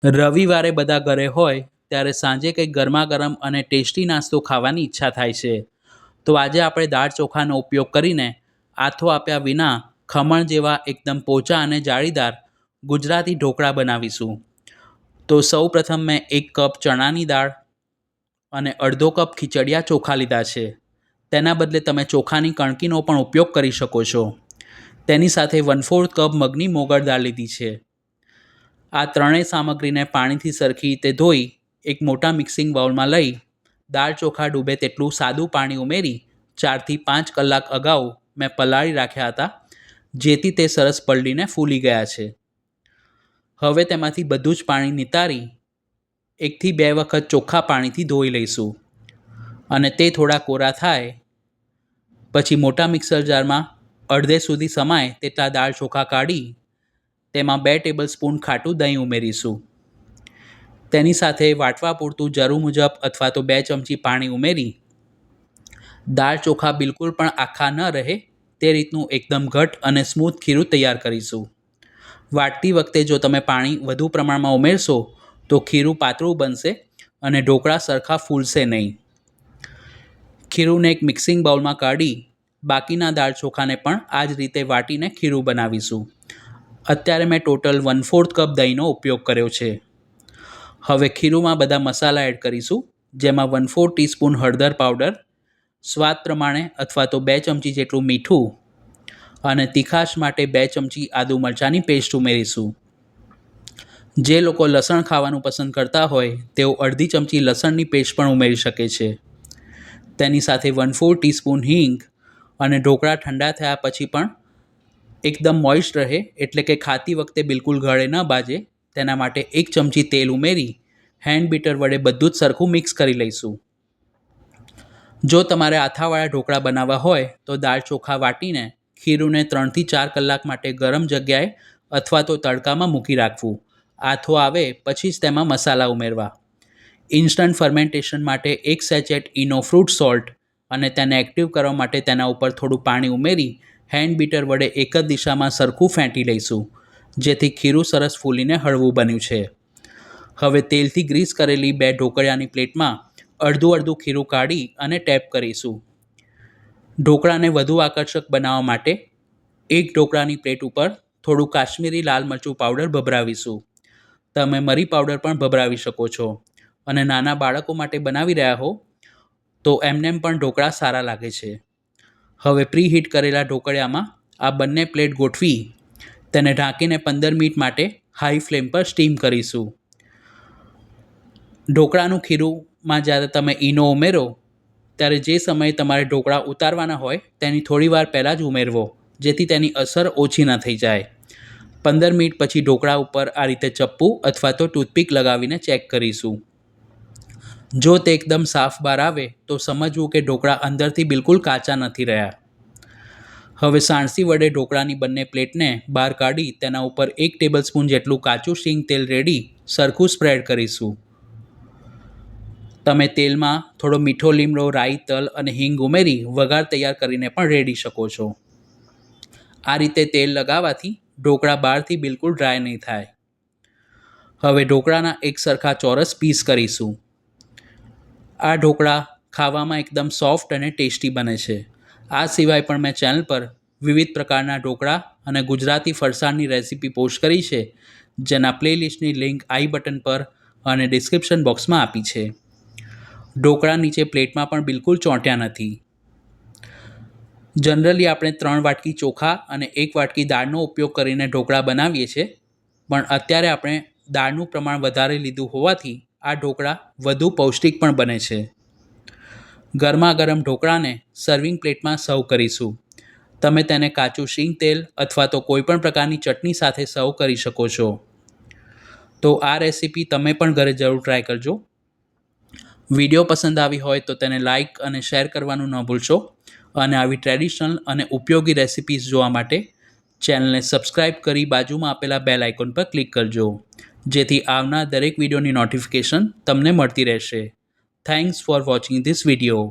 રવિવારે બધા ઘરે હોય ત્યારે સાંજે કંઈક ગરમાગરમ અને ટેસ્ટી નાસ્તો ખાવાની ઈચ્છા થાય છે. તો આજે આપણે દાળ ચોખાનો ઉપયોગ કરીને આથો આપ્યા વિના ખમણ જેવા એકદમ પોચા અને જાળીદાર ગુજરાતી ઢોકળા બનાવીશું. તો સૌ પ્રથમ મેં 1 કપ ચણાની દાળ અને અડધો કપ ખીચડિયા ચોખા લીધા છે. તેના બદલે તમે ચોખાની કણકીનો પણ ઉપયોગ કરી શકો છો. તેની સાથે 1/4 કપ મગની મોગળ દાળ લીધી છે. આ ત્રણેય સામગ્રીને પાણીથી સરખી રીતે ધોઈ એક મોટા મિક્સિંગ બાઉલમાં લઈ દાળ ચોખા ડૂબે તેટલું સાદું પાણી ઉમેરી 4 થી 5 કલાક અગાઉ મેં પલાળી રાખ્યા હતા, જેથી તે સરસ પલળીને ફૂલી ગયા છે. હવે તેમાંથી બધું જ પાણી નિતારી 1 થી 2 વખત ચોખ્ખા પાણીથી ધોઈ લઈશું અને તે થોડા કોરા થાય પછી મોટા મિક્સર જારમાં અડધે સુધી સમાય તેટલા દાળ ચોખા કાઢી તેમાં 2 ટેબલસ્પૂન ખાટું દહીં ઉમેરીશું. તેની સાથે વાટવા પૂરતું જરૂર મુજબ અથવા તો 2 ચમચી પાણી ઉમેરી દાળ ચોખા બિલકુલ પણ આખા ન રહે તે રીતનું એકદમ ઘટ અને સ્મૂથ ખીરું તૈયાર કરીશું. વાટતી વખતે જો તમે પાણી વધુ પ્રમાણમાં ઉમેરશો તો ખીરું પાતળું બનશે અને ઢોકળા સરખા ફૂલશે નહીં. ખીરુંને એક મિક્સિંગ બાઉલમાં કાઢી બાકીના દાળ ચોખાને પણ આ જ રીતે વાટીને ખીરું બનાવીશું. અત્યારે મેં ટોટલ 1/4 કપ દહીંનો ઉપયોગ કર્યો છે. હવે ખીરુંમાં બધા મસાલા એડ કરીશું, જેમાં 1/4 ટીસ્પૂન હળદર પાવડર, સ્વાદ પ્રમાણે અથવા તો 2 ચમચી જેટલું મીઠું અને તીખાશ માટે 2 ચમચી આદુ મરચાંની પેસ્ટ ઉમેરીશું. જે લોકો લસણ ખાવાનું પસંદ કરતા હોય તેઓ અડધી ચમચી લસણની પેસ્ટ પણ ઉમેરી શકે છે. તેની સાથે 1/4 ટીસ્પૂન હિંગ અને ઢોકળા ઠંડા થયા પછી પણ એકદમ મોઇસ્ટ રહે એટલે કે ખાતી વખતે બિલકુલ ગળે ન બાજે તેના માટે 1 ચમચી તેલ ઉમેરી હેન્ડ બીટર વડે બધું જ સરખું મિક્સ કરી લઈશું. જો તમારે આથાવાળા ઢોકળા બનાવવા હોય તો દાળ ચોખા વાટીને ખીરુંને 3 થી 4 કલાક માટે ગરમ જગ્યાએ અથવા તો તડકામાં મૂકી રાખવું. આથો આવે પછી જ તેમાં મસાલા ઉમેરવા. ઇન્સ્ટન્ટ ફર્મેન્ટેશન માટે 1 સેચેટ ઇનો ફ્રૂટ સોલ્ટ અને તેને એક્ટિવ કરવા માટે તેના ઉપર થોડું પાણી ઉમેરી હેન્ડ બીટર વડે એક જ દિશામાં સરખું ફેંટી લઈશું, જેથી ખીરું સરસ ફૂલીને હળવું બન્યું છે. હવે તેલથી ગ્રીસ કરેલી 2 ઢોકળિયાની પ્લેટમાં અડધું ખીરું કાઢી અને ટેપ કરીશું. ઢોકળાને વધુ આકર્ષક બનાવવા માટે એક ઢોકળાની પ્લેટ ઉપર થોડું કાશ્મીરી લાલ મરચું પાવડર ભભરાવીશું. તમે મરી પાવડર પણ ભભરાવી શકો છો અને નાના બાળકો માટે બનાવી રહ્યા હો તો એમનેમ પણ ઢોકળા સારા લાગે છે. હવે પ્રીહીટ કરેલા ઢોકળિયામાં આ બંને પ્લેટ ગોઠવી તેને ઢાંકીને 15 મિનિટ માટે હાઈ ફ્લેમ પર સ્ટીમ કરીશું. ઢોકળાનું ખીરુંમાં જ્યારે તમે ઈનો ઉમેરો ત્યારે જે સમયે તમારે ઢોકળા ઉતારવાના હોય તેની થોડી વાર પહેલાં જ ઉમેરવો, જેથી તેની અસર ઓછી ન થઈ જાય. 15 મિનિટ પછી ઢોકળા ઉપર આ રીતે ચપ્પુ અથવા તો ટૂથપીક લગાવીને ચેક કરીશું. જો તે એકદમ સાફ બહાર આવે તો સમજવું કે ઢોકળા અંદરથી બિલકુલ કાચા નથી રહ્યા. હવે સાણસી વડે ઢોકળાની બંને પ્લેટને બહાર કાઢી તેના ઉપર 1 ટેબલસ્પૂન જેટલું કાચું સિંગ તેલ રેડી સરખું સ્પ્રેડ કરીશું. તમે તેલમાં થોડો મીઠો લીમડો, રાઈ, તલ અને હિંગ ઉમેરી વઘાર તૈયાર કરીને પણ રેડી શકો છો. આ રીતે તેલ લગાવવાથી ઢોકળા બહારથી બિલકુલ ડ્રાય નહીં થાય. હવે ઢોકળાના એક સરખા ચોરસ પીસ કરીશું. આ ઢોકળા ખાવામાં એકદમ સોફ્ટ અને ટેસ્ટી બને છે. આ સિવાય પણ મેં ચેનલ પર વિવિધ પ્રકારના ઢોકળા અને ગુજરાતી ફરસાણની રેસીપી પોસ્ટ કરી છે, જેના પ્લેલિસ્ટની લિંક આઈ બટન પર અને ડિસ્ક્રિપ્શન બોક્સમાં આપી છે. ઢોકળા નીચે પ્લેટમાં પણ બિલકુલ ચોંટ્યા નથી. જનરલી આપણે 3 વાટકી ચોખા અને 1 વાટકી દાળનો ઉપયોગ કરીને ઢોકળા બનાવીએ છીએ, પણ અત્યારે આપણે દાળનું પ્રમાણ વધારે લીધું હોવાથી આ ઢોકળા વધુ પૌષ્ટિક પણ બને છે. ગરમા ગરમ ઢોકળાને સર્વિંગ પ્લેટમાં સર્વ કરીશું. તમે તેને કાચું શીંગ તેલ અથવા તો કોઈપણ પ્રકારની ચટણી સાથે સર્વ કરી શકો છો. તો આ રેસીપી તમે પણ ઘરે જરૂર ટ્રાય કરજો. વિડીયો પસંદ આવી હોય તો તેને લાઇક અને શેર કરવાનું ન ભૂલશો અને આવી ટ્રેડિશનલ અને ઉપયોગી રેસિપીઝ જોવા માટે ચેનલને સબસ્ક્રાઇબ કરી બાજુમાં આપેલા બેલ આઇકોન પર ક્લિક કરજો, જેથી આવનાર દરેક વિડીયોની નોટિફિકેશન તમને મળતી રહેશે. Thanks for watching this video.